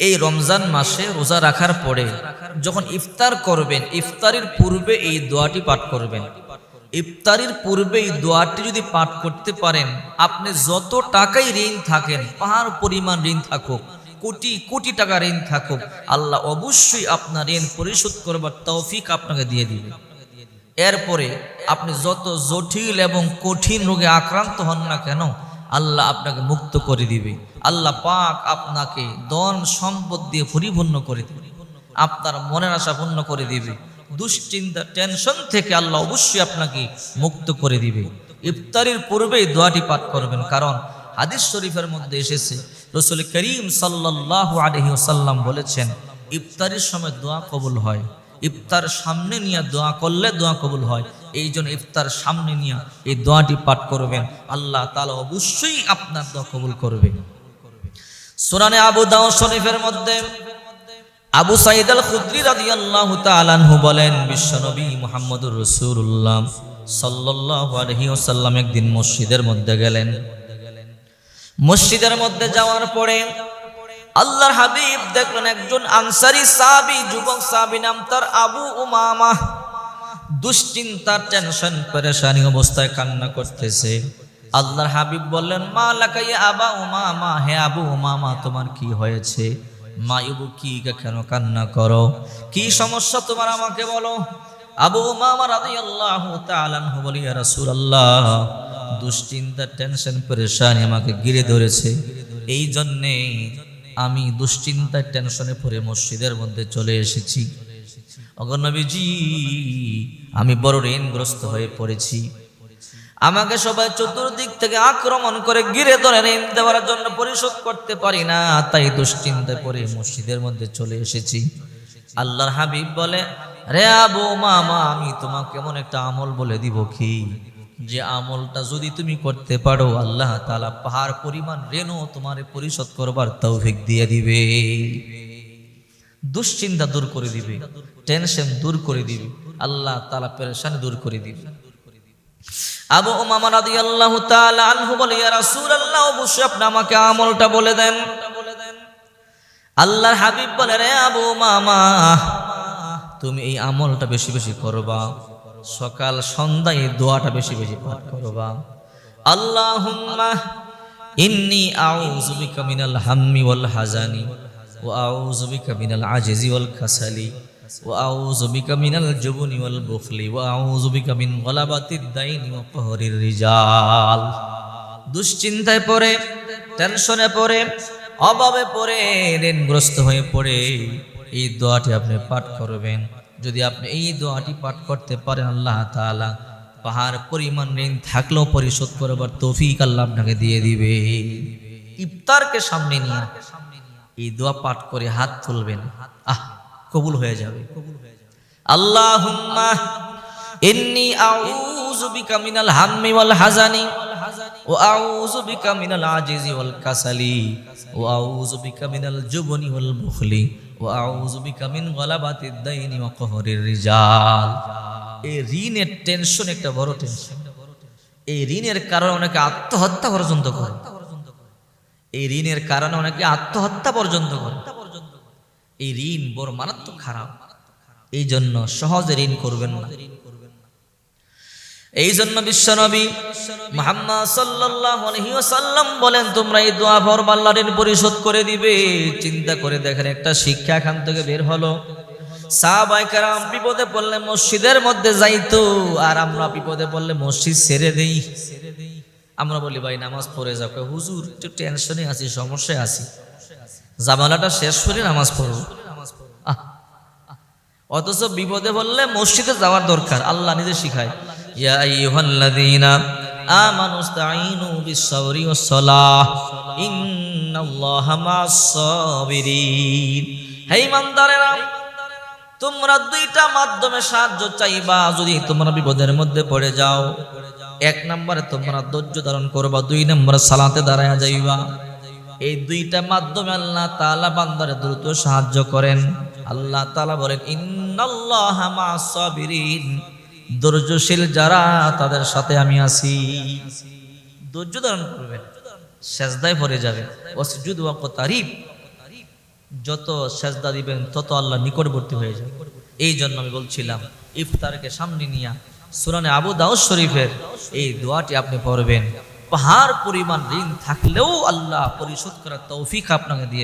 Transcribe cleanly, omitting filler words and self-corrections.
এই রমজান মাসে রোজা রাখার পরে যখন ইফতার করবেন, ইফতারির পূর্বে এই দোয়াটি পাঠ করবেন। ইফতারির পূর্বে এই দোয়াটি যদি পাঠ করতে পারেন, আপনি যত টাকাই ঋণ থাকেন, পাহাড় পরিমাণ ঋণ থাকুক, কোটি কোটি টাকা ঋণ থাকুক, আল্লাহ অবশ্যই আপনার ঋণ পরিশোধ করবার তৌফিক আপনাকে দিয়ে দিবে। এরপরে আপনি যত জটিল এবং কঠিন রোগে আক্রান্ত হন না কেন, আল্লাহ আপনাকে মুক্ত করে দিবে। আল্লাহ পাক আপনাকে ধন সম্পদ দিয়ে পরিপূর্ণ করে দিবে, আপনার মনের আশা পূর্ণ করে দিবে, দুশ্চিন্তা টেনশন থেকে আল্লাহ অবশ্যই আপনাকে মুক্ত করে দিবে। ইফতারির পূর্বেই দোয়াটি পাঠ করবেন, কারণ হাদিস শরীফের মধ্যে এসেছে রাসূল করিম সাল্লাল্লাহু আলাইহি ওয়াসাল্লাম বলেছেন, ইফতারির সময় দোয়া কবুল হয়। ইফতার সামনে নিয়ে দোয়া করলে দোয়া কবুল হয়। এই জন্য ইফতার সামনে নিয়ে এই দোয়াটি পাঠ করবেন, আল্লাহ তাআলা অবশ্যই আপনার দোয়া কবুল করবে। সুনানে আবু দাউদ শরীফের মধ্যে আবু সাঈদ আল খুদরি রাদিয়াল্লাহু তাআলা আনহু বলেন, বিশ্বনবী মুহাম্মদুর রাসূলুল্লাহ সাল্লাল্লাহু আলাইহি ওয়াসাল্লাম একদিন মসজিদের মধ্যে গেলেন। মসজিদের মধ্যে যাওয়ার পরে আল্লাহর হাবিব দেখলেন একজন আনসারী সাহাবী, যুবক সাহাবী, নাম তার আবু উমামা, দুশ্চিন্তা টেনশন পেরেশানি অবস্থায় কান্না করতেছে। আল্লাহর হাবিব বললেন, মা লাকা ইয়া আবা উমামা, হে আবু উমামা তোমার কি হয়েছে? মা ইবুকি, কেন কান্না করো? কি সমস্যা তোমার আমাকে বলো। আবু উমামা রাদিয়াল্লাহু তাআলা আনহু বলে, ইয়া রাসূলুল্লাহ, দুশ্চিন্তা টেনশন পেরেশানি আমাকে ঘিরে ধরেছে, এই জন্যে আমি দুশ্চিন্তায় টেনশনে পড়ে মসজিদের মধ্যে চলে এসেছি। ওগো নবীজি, আমি বড় ঋণগ্রস্ত হয়ে পড়েছি, আমাকে সবাই চতুর্দিক থেকে আক্রমণ করে ঘিরে ধরে ঋণ দেওয়ার জন্য পরিশোধ করতে পারি না, তাই দুশ্চিন্তায় পড়ে মসজিদের মধ্যে চলে এসেছি। আল্লাহর হাবিব বলে, রে আবু মামা, আমি তোমাকে এমন একটা আমল বলে দিব কি, যে আমলটা যদি তুমি করতে পারো, আল্লাহ তাআলা পাহাড় পরিমাণ ঋণও তোমার পরিশোধ করবার তৌফিক দিয়ে দিবে। দুশ্চিন্তা দূর করে দিবে, টেনশন দূর করে দিবে, আল্লাহ তাআলা পেরেশানি দূর করে দিবে। আবু উমামা রাদিয়াল্লাহু তাআলা আনহু বলে, ইয়া রাসূলুল্লাহ, অবশ্যই আপনি আমাকে আমলটা বলে দেন। আল্লাহর হাবিব বলে, রে আবু উমামা, তুমি এই আমলটা বেশি বেশি করবা, সকাল সন্ধ্যায় এই দোয়াটা বেশি বেশি পাঠ করবা। আল্লাহুম্মা ইন্নী আউযু বিকা মিনাল হাম্মি ওয়াল হাজানি ওয়া আউযু বিকা মিনাল আজিজি ওয়াল কাসালি ওয়া আউযু বিকা মিনাল জুবনি ওয়াল বুখলি ওয়া আউযু বিকা মিন গলাবাতিদ দাইনি ওয়া কাহরির রিজাল। দুশ্চিন্তায় পড়ে, টেনশনে পড়ে, অভাবে পড়ে, ঋণগ্রস্ত হয়ে পড়ে এই দোয়াটি আপনি পাঠ করবেন। যদি আপনি এই দোয়াটি পাঠ করতে পারেন, আল্লাহ তাআলা পাহাড় পরিমাণ ঋণ থাকলেও পরিশোধ করবার তৌফিক আল্লাহ আপনাকে দিয়ে দিবে। ইফতারকে সামনে নিয়ে এই দোয়া পাঠ করে হাত তুলবেন, কবুল হয়ে যাবে। আল্লাহুম্মা ইন্নী আউযু বিকা মিনাল হাম্মি ওয়াল হাজানি ওয়া আউযু বিকা মিনাল আজিজি ওয়াল কাসালি ওয়া আউযু বিকা মিনাল জুবনি ওয়াল বুখলি ওয়া আউযু বিকা মিন গলাবাতিদ দাইনি ওয়া কাহরির রিজাল। এই ঋণের টেনশন একটা বড় টেনশন। এই ঋণের কারণে অনেকে আত্মহত্যা পর্যন্ত করে। এই ঋণের কারণে অনেকে আত্মহত্যা পর্যন্ত করে। এই ঋণ বড় মারাত্মক খারাপ। এই জন্য সহজে ঋণ করবেন না। এই জন্য বিশ্বনবী মুহাম্মদ সাল্লাল্লাহু আলাইহি ওয়াসাল্লাম বলেন, তোমরা এই দোয়া পড়বা, আল্লাহ ঋণ পরিশোধ করে দিবে। চিন্তা করে দেখেন, একটা শিক্ষা এখান থেকে বের হলো। সাহাবায়ে কেরাম বিপদে পড়লে মসজিদের মধ্যে যাইতো, আর আমরা বিপদে পড়লে মসজিদ ছেড়ে দেই। আমরা বলি, ভাই নামাজ পড়ে যাও। হুজুর একটু টেনশনে আছি, সমস্যায় আছি, জামালাটা শেষ করে নামাজ পড়ব। অথচ বিপদে পড়লে মসজিদে যাওয়ার দরকার। আল্লাহ নিজে শিখায়, ইয়া আইয়ুহাল্লাযীনা আমানু ইসতাঈনু বিস-সাবরি ওয়াস-সালাহ ইন্নাল্লাহা মা'আস-সাবিরিন। হে ঈমানদারেরা, তোমরা দুইটা মাধ্যমে সাহায্য চাইবা যদি তোমরা বিপদের মধ্যে পড়ে যাও। এক নম্বরে তোমরা ধৈর্য ধারণ করবা, দুই নম্বরে সালাতে দাঁড়ায়া যাইবা। এই দুইটা মাধ্যমে আল্লাহ তাআলা বান্দারে দ্রুত সাহায্য করেন। আল্লাহ তাআলা বলেন, ইন্নাল্লাহা মা'আস-সাবিরিন, ধৈর্যশীল যারা তাদের সাথে আমি আছি। ধৈর্য ধারণ করবেন, সেজদায় পড়ে যাবেন, ওয়াসজুদ ওয়াকতারিব, যত সেজদা দিবেন তত আল্লাহ নিকটবর্তী হয়ে যায়। এই জন্য আমি বলছিলাম ইফতারকে সামনে নিয়ে সুনানে আবু দাউদ শরীফের এই দোয়াটি আপনি পড়বেন। পাহাড় পরিমাণ ঋণ থাকলেও আল্লাহ পরিশোধ করার তৌফিক আপনাকে দিয়ে